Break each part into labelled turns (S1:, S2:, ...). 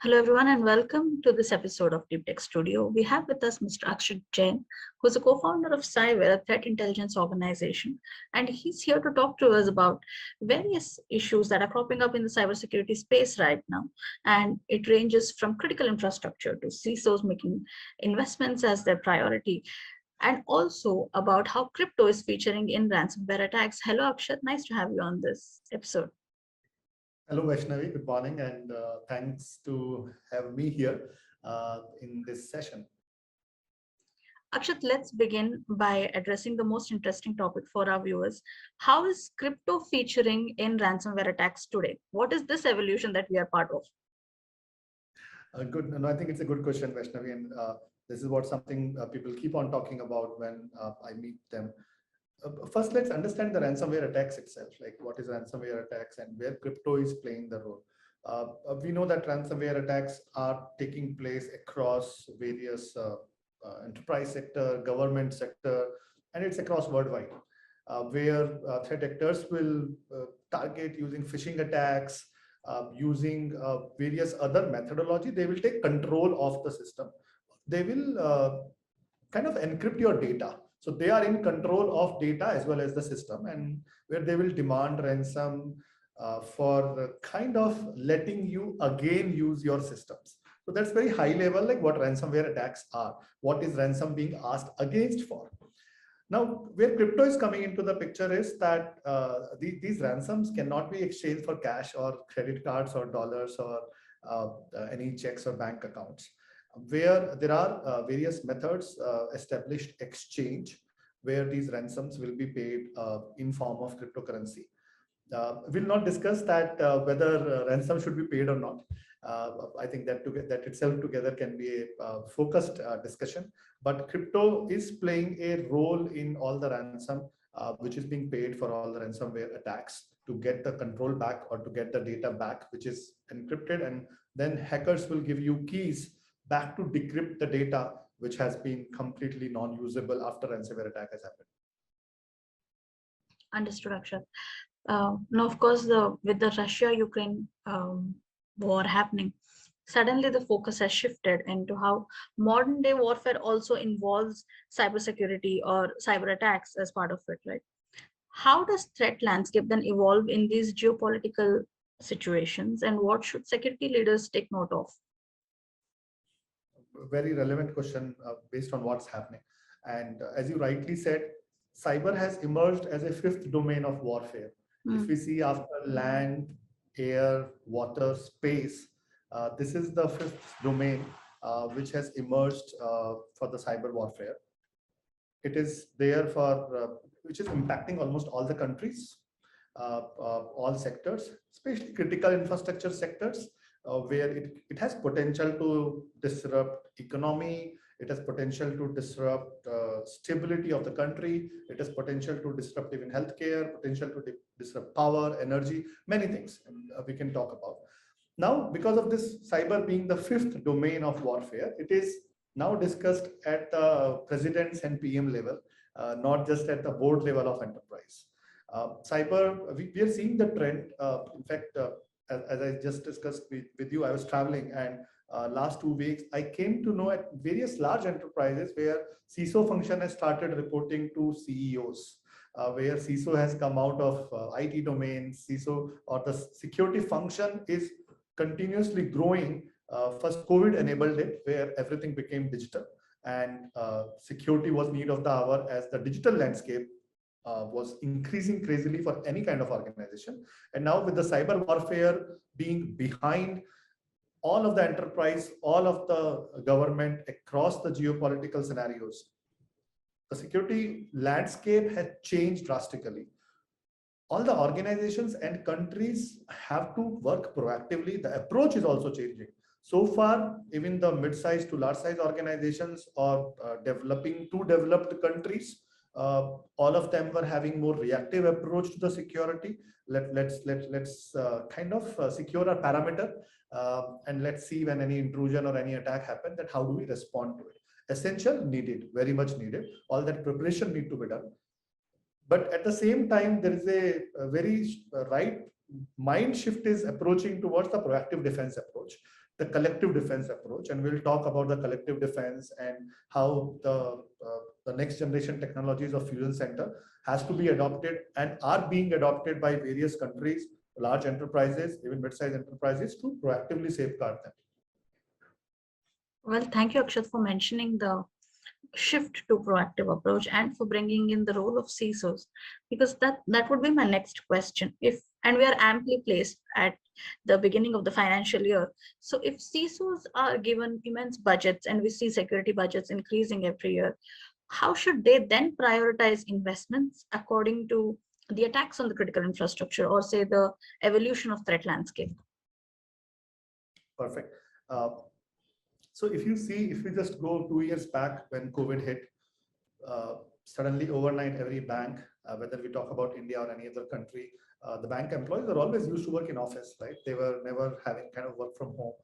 S1: Hello, everyone, and welcome to this episode of DeepTech Studio. We have with us Mr. Akshat Jain, who's a co-founder of Cyware, a threat intelligence organization, and he's here to talk to us about various issues that are cropping up in the cybersecurity space right now. And it ranges from critical infrastructure to CISOs making investments as their priority, and also about how crypto is featuring in ransomware attacks. Hello, Akshat. Nice to have you on this episode.
S2: Hello, Vaishnavi. Good morning, and thanks to have me here in this session.
S1: Akshat, let's begin by addressing the most interesting topic for our viewers. How is crypto featuring in ransomware attacks today? What is this evolution that we are part of?
S2: Good. No, I think it's a good question, Vaishnavi, and this is what something people keep on talking about when I meet them. First, let's understand the ransomware attacks itself, like what is ransomware attacks and where crypto is playing the role. We know that ransomware attacks are taking place across various enterprise sector, government sector, and it's across worldwide, where threat actors will target using phishing attacks, using various other methodology. They will take control of the system. They will kind of encrypt your data. So they are in control of data as well as the system, and where they will demand ransom for kind of letting you again use your systems. So that's very high level, like what ransomware attacks are. What is ransom being asked against for? Now, where crypto is coming into the picture is that these ransoms cannot be exchanged for cash or credit cards or dollars or any checks or bank accounts. Where there are various methods established exchange where these ransoms will be paid in form of cryptocurrency. We'll not discuss that whether ransom should be paid or not. I think that itself together can be a focused discussion. But crypto is playing a role in all the ransom which is being paid for all the ransomware attacks to get the control back or to get the data back, which is encrypted, and then hackers will give you keys back to decrypt the data which has been completely non-usable after ransomware attack has happened.
S1: Understood, Akshat. Now, of course, with the Russia-Ukraine war happening, suddenly the focus has shifted into how modern day warfare also involves cybersecurity or cyber attacks as part of it, right? How does threat landscape then evolve in these geopolitical situations, and what should security leaders take note of?
S2: Very relevant question based on what's happening. And as you rightly said, cyber has emerged as a fifth domain of warfare. If we see after land, air, water, space, this is the fifth domain which has emerged for the cyber warfare. It is there for, which is impacting almost all the countries, all sectors, especially critical infrastructure sectors, where it has potential to disrupt economy, it has potential to disrupt stability of the country, it has potential to disrupt even healthcare, potential to disrupt power, energy, many things we can talk about. Now, because of this cyber being the fifth domain of warfare, it is now discussed at the president's and PM level, not just at the board level of enterprise. Cyber, we are seeing the trend. In fact, as I just discussed with you, I was traveling, and last 2 weeks, I came to know at various large enterprises where CISO function has started reporting to CEOs, where CISO has come out of IT domain, CISO or the security function is continuously growing. First, COVID enabled it, where everything became digital, and security was need of the hour as the digital landscape was increasing crazily for any kind of organization. And now with the cyber warfare being behind all of the enterprise, all of the government across the geopolitical scenarios, the security landscape has changed drastically. All the organizations and countries have to work proactively. The approach is also changing. So far, even the mid-sized to large-sized organizations or developing to developed countries, all of them were having more reactive approach to the security. Let's kind of secure our parameter, and let's see when any intrusion or any attack happen, that how do we respond to it. Essential, needed, very much needed. All that preparation need to be done. But at the same time, there is a very right mind shift is approaching towards the proactive defense approach, the collective defense approach, and we'll talk about the collective defense and how the next generation technologies of fusion center has to be adopted and are being adopted by various countries, large enterprises, even mid-sized enterprises, to proactively safeguard them.
S1: Well, thank you, Akshat, for mentioning the shift to proactive approach and for bringing in the role of CISOs, because that would be my next question. If and we are amply placed at the beginning of the financial year. So if CISOs are given immense budgets and we see security budgets increasing every year, how should they then prioritize investments according to the attacks on the critical infrastructure, or say the evolution of threat landscape?
S2: Perfect. So if you just go 2 years back when COVID hit, suddenly overnight, every bank, whether we talk about India or any other country, the bank employees are always used to work in office, right? They were never having kind of work from home.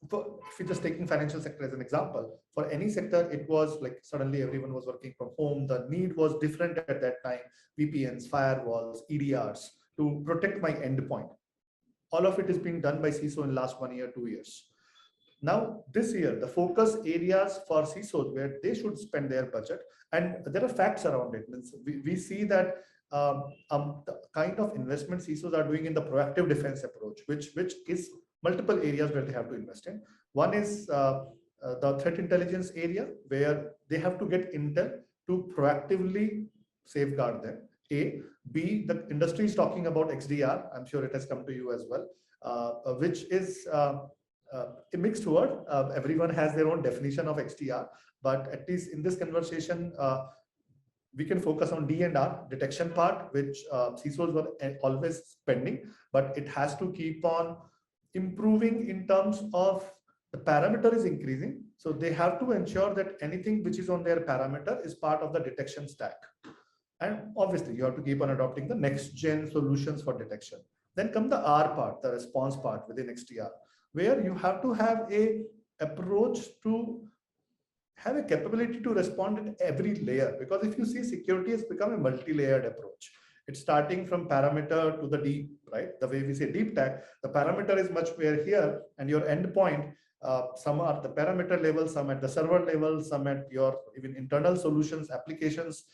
S2: If you're just taking financial sector as an example, for any sector, it was like suddenly everyone was working from home. The need was different at that time: VPNs, firewalls, EDRs to protect my endpoint. All of it is being done by CISO in the last 1 year, 2 years. Now, this year, the focus areas for CISOs where they should spend their budget, and there are facts around it. We see that the kind of investment CISOs are doing in the proactive defense approach, which is multiple areas where they have to invest in. One is the threat intelligence area, where they have to get intel to proactively safeguard them. A. B. The industry is talking about XDR. I'm sure it has come to you as well, which is a mixed word. Everyone has their own definition of XDR, but at least in this conversation, we can focus on D&R, detection part, which CISOs were always spending, but it has to keep on improving in terms of the parameter is increasing. So they have to ensure that anything which is on their parameter is part of the detection stack. And obviously, you have to keep on adopting the next gen solutions for detection. Then come the R part, the response part within XDR, where you have to have a approach to have a capability to respond at every layer. Because if you see, security has become a multi-layered approach. It's starting from parameter to the deep, right? The way we say DeepTech, the parameter is much where here, and your endpoint, some are at the parameter level, some at the server level, some at your even internal solutions, applications,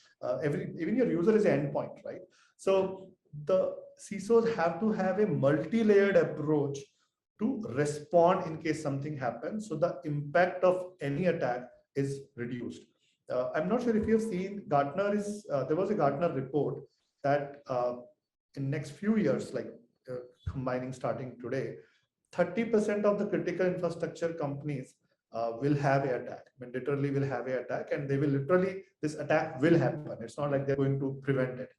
S2: even your user is an endpoint, right? So the CISOs have to have a multi-layered approach to respond in case something happens. So the impact of any attack is reduced. I'm not sure if you have seen Gartner there was a Gartner report that in next few years, like combining starting today, 30% of the critical infrastructure companies will have an attack. I mean, literally will have an attack, and they will literally, this attack will happen. It's not like they're going to prevent it.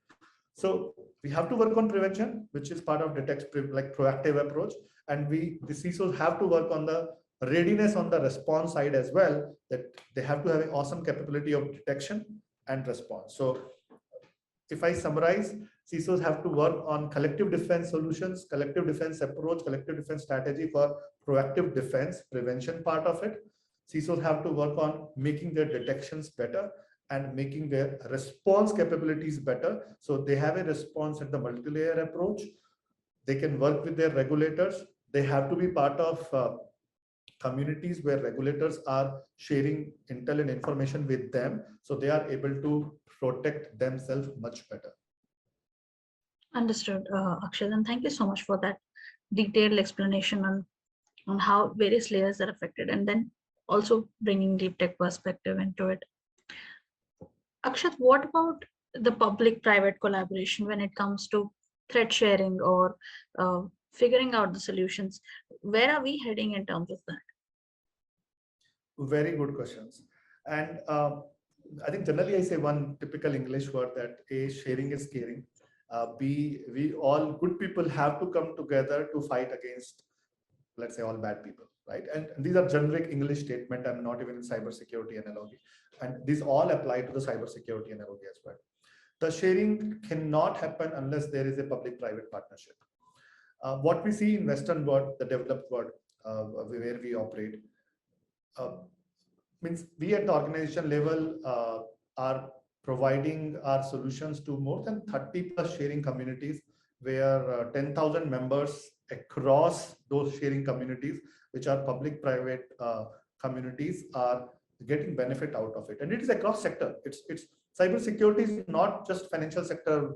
S2: So we have to work on prevention, which is part of like proactive approach. And the CISOs have to work on the readiness on the response side as well, that they have to have an awesome capability of detection and response. So if I summarize, CISOs have to work on collective defense solutions, collective defense approach, collective defense strategy for proactive defense, prevention part of it. CISOs have to work on making their detections better and making their response capabilities better. So they have a response at the multi-layer approach. They can work with their regulators. They have to be part of communities where regulators are sharing intel and information with them, so they are able to protect themselves much better.
S1: Understood, Akshat, and thank you so much for that detailed explanation on how various layers are affected, and then also bringing deep tech perspective into it. Akshat, what about the public-private collaboration when it comes to threat sharing or figuring out the solutions? Where are we heading in terms of that?
S2: Very good questions. And I think generally I say one typical English word, that A, sharing is caring. B, we all good people have to come together to fight against, let's say, all bad people, right? And these are generic English statement. I'm not even in cybersecurity analogy. And these all apply to the cybersecurity analogy as well. The sharing cannot happen unless there is a public-private partnership. What we see in Western world, the developed world, where we operate, means we at the organization level are providing our solutions to more than 30 plus sharing communities, where 10,000 members across those sharing communities, which are public-private communities, are getting benefit out of it. And it is across sector. It's cybersecurity is not just financial sector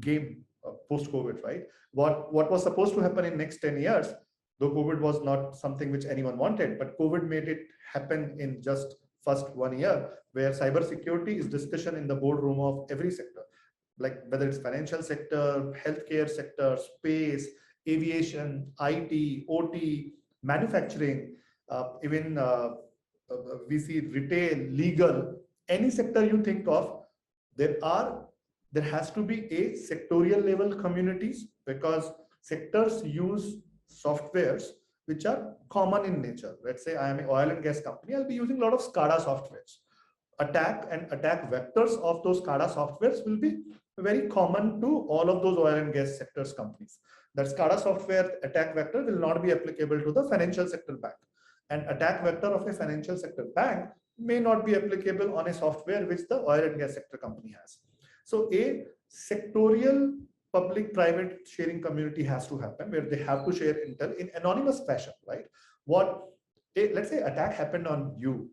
S2: game post-COVID, right? What was supposed to happen in next 10 years, though COVID was not something which anyone wanted, but COVID made it happen in just first 1 year, where cybersecurity is discussion in the boardroom of every sector, like whether it's financial sector, healthcare sector, space, aviation, IT, OT, manufacturing, even we see retail, legal, any sector you think of, there has to be a sectorial level communities, because sectors use softwares which are common in nature. Let's say I am an oil and gas company, I'll be using a lot of SCADA softwares. Attack and attack vectors of those SCADA softwares will be very common to all of those oil and gas sectors companies. That SCADA software attack vector will not be applicable to the financial sector bank. And attack vector of a financial sector bank may not be applicable on a software which the oil and gas sector company has. So a sectorial public-private sharing community has to happen, where they have to share intel in anonymous fashion, right? Let's say attack happened on you.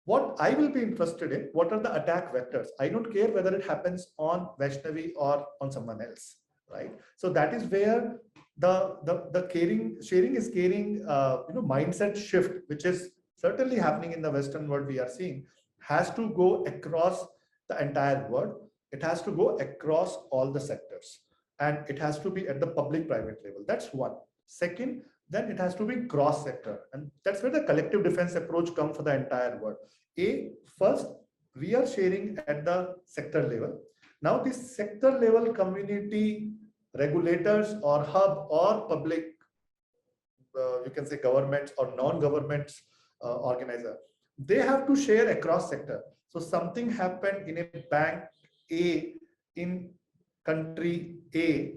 S2: What I will be interested in, what are the attack vectors? I don't care whether it happens on Vaishnavi or on someone else, right? So that is where the sharing is caring, mindset shift, which is certainly happening in the Western world. We are seeing has to go across the entire world. It has to go across all the sectors, and it has to be at the public-private level. That's one. Second, then it has to be cross-sector, and that's where the collective defense approach comes for the entire world. First, we are sharing at the sector level. Now, this sector level community regulators or hub or public, you can say governments or non-governments organizer, they have to share across sector. So something happened in a bank A in country A,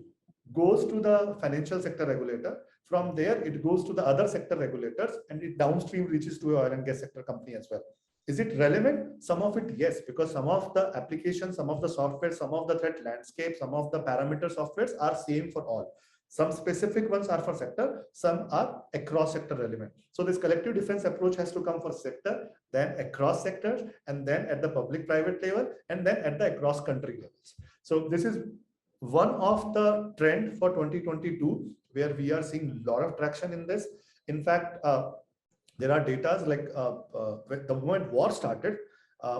S2: goes to the financial sector regulator. From there, it goes to the other sector regulators, and it downstream reaches to an oil and gas sector company as well. Is it relevant? Some of it, yes, because some of the applications, some of the software, some of the threat landscape, some of the parameter softwares are same for all. Some specific ones are for sector, some are across sector relevant. So this collective defense approach has to come for sector, then across sectors, and then at the public-private level, and then at the across country levels. So this is one of the trend for 2022, where we are seeing a lot of traction in this. In fact, there are data like the moment war started,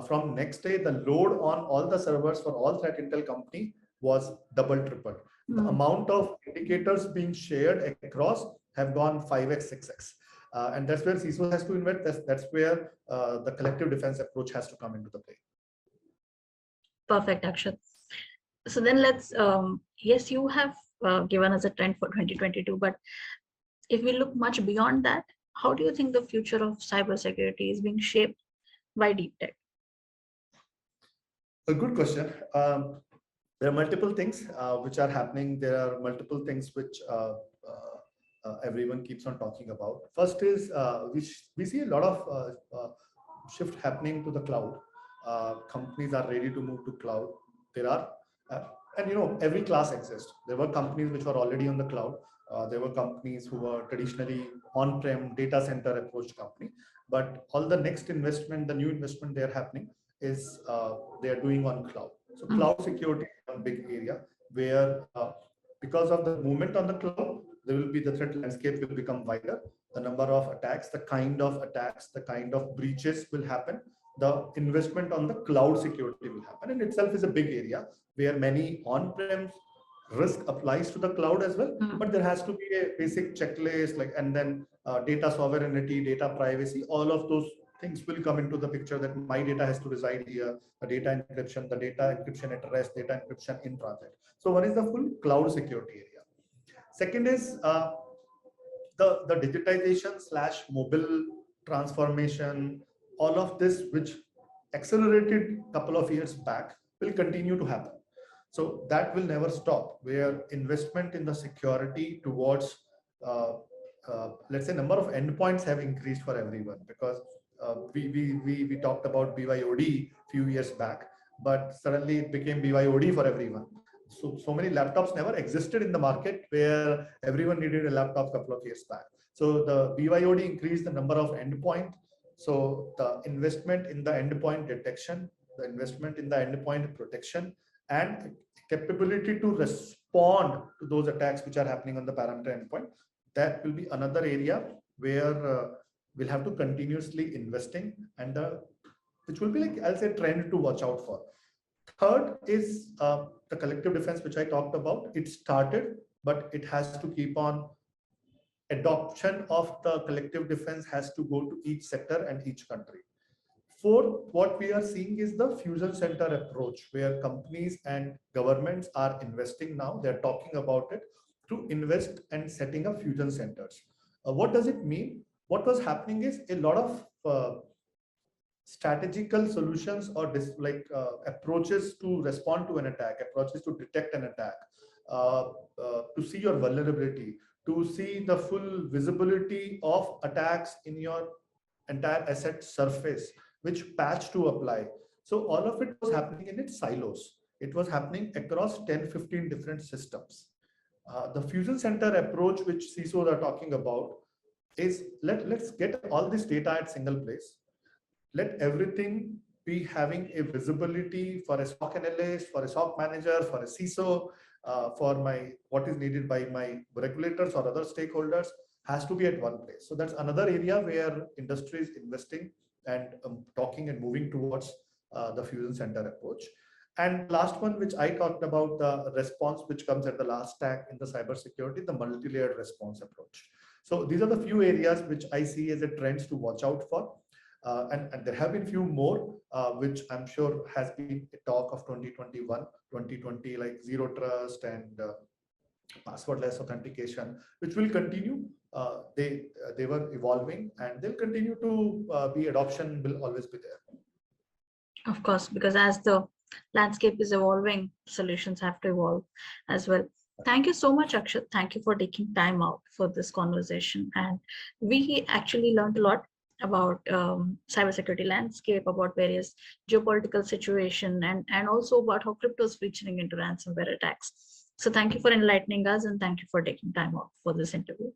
S2: from next day, the load on all the servers for all threat intel company was double, triple. The amount of indicators being shared across have gone 5x, 6x. And that's where CISOs has to invest. That's where the collective defense approach has to come into the play.
S1: Perfect, Akshat. So then let's, yes, you have given us a trend for 2022, but if we look much beyond that, how do you think the future of cybersecurity is being shaped by DeepTech?
S2: A good question. There are multiple things which are happening. There are multiple things which everyone keeps on talking about. First is we see a lot of shift happening to the cloud. Companies are ready to move to cloud. There are, and every class exists. There were companies which were already on the cloud. There were companies who were traditionally on-prem data center approach company. But all the next investment, the new investment they're happening is they are doing on cloud. So cloud security is one big area where because of the movement on the cloud, there will be the threat landscape will become wider. The number of attacks, the kind of breaches will happen. The investment on the cloud security will happen. In itself is a big area where many on-prem risk applies to the cloud as well, but there has to be a basic checklist, like, and then data sovereignty, data privacy, all of those things will come into the picture, that my data has to reside here, the data encryption at rest, data encryption in transit. So one is the full cloud security area. Second is the digitization / mobile transformation, all of this which accelerated a couple of years back will continue to happen. So that will never stop, where investment in the security towards, let's say, number of endpoints have increased for everyone, because we talked about BYOD few years back, but suddenly it became BYOD for everyone. so many laptops never existed in the market where everyone needed a laptop a couple of years back. So the BYOD increased the number of endpoint. So the investment in the endpoint detection, the investment in the endpoint protection, and capability to respond to those attacks which are happening on the parameter endpoint, that will be another area where we'll have to continuously investing, and which will be like, I'll say, trend to watch out for. Third is the collective defense, which I talked about. It started, but it has to keep on. Adoption of the collective defense has to go to each sector and each country. Fourth, what we are seeing is the fusion center approach, where companies and governments are investing now. They're talking about it to invest and setting up fusion centers. What does it mean? What was happening is a lot of strategical solutions or approaches to respond to an attack, approaches to detect an attack, to see your vulnerability, to see the full visibility of attacks in your entire asset surface, which patch to apply. So all of it was happening in its silos. It was happening across 10, 15 different systems. The fusion center approach, which CISOs are talking about, is let's get all this data at single place. Let everything be having a visibility for a SOC analyst, for a SOC manager, for a CISO, for what is needed by my regulators or other stakeholders, has to be at one place. So that's another area where industry is investing and talking and moving towards the fusion center approach. And last one, which I talked about, the response which comes at the last stack in the cybersecurity, the multi-layered response approach. So these are the few areas which I see as a trends to watch out for. And there have been few more, which I'm sure has been a talk of 2021, 2020, like zero trust and passwordless authentication, which will continue. They were evolving, and they'll continue to be adoption will always be there.
S1: Of course, because as the landscape is evolving, solutions have to evolve as well. Thank you so much, Akshat. Thank you for taking time out for this conversation. And we actually learned a lot about cybersecurity landscape, about various geopolitical situation, and also about how crypto is featuring into ransomware attacks. So thank you for enlightening us, and thank you for taking time out for this interview.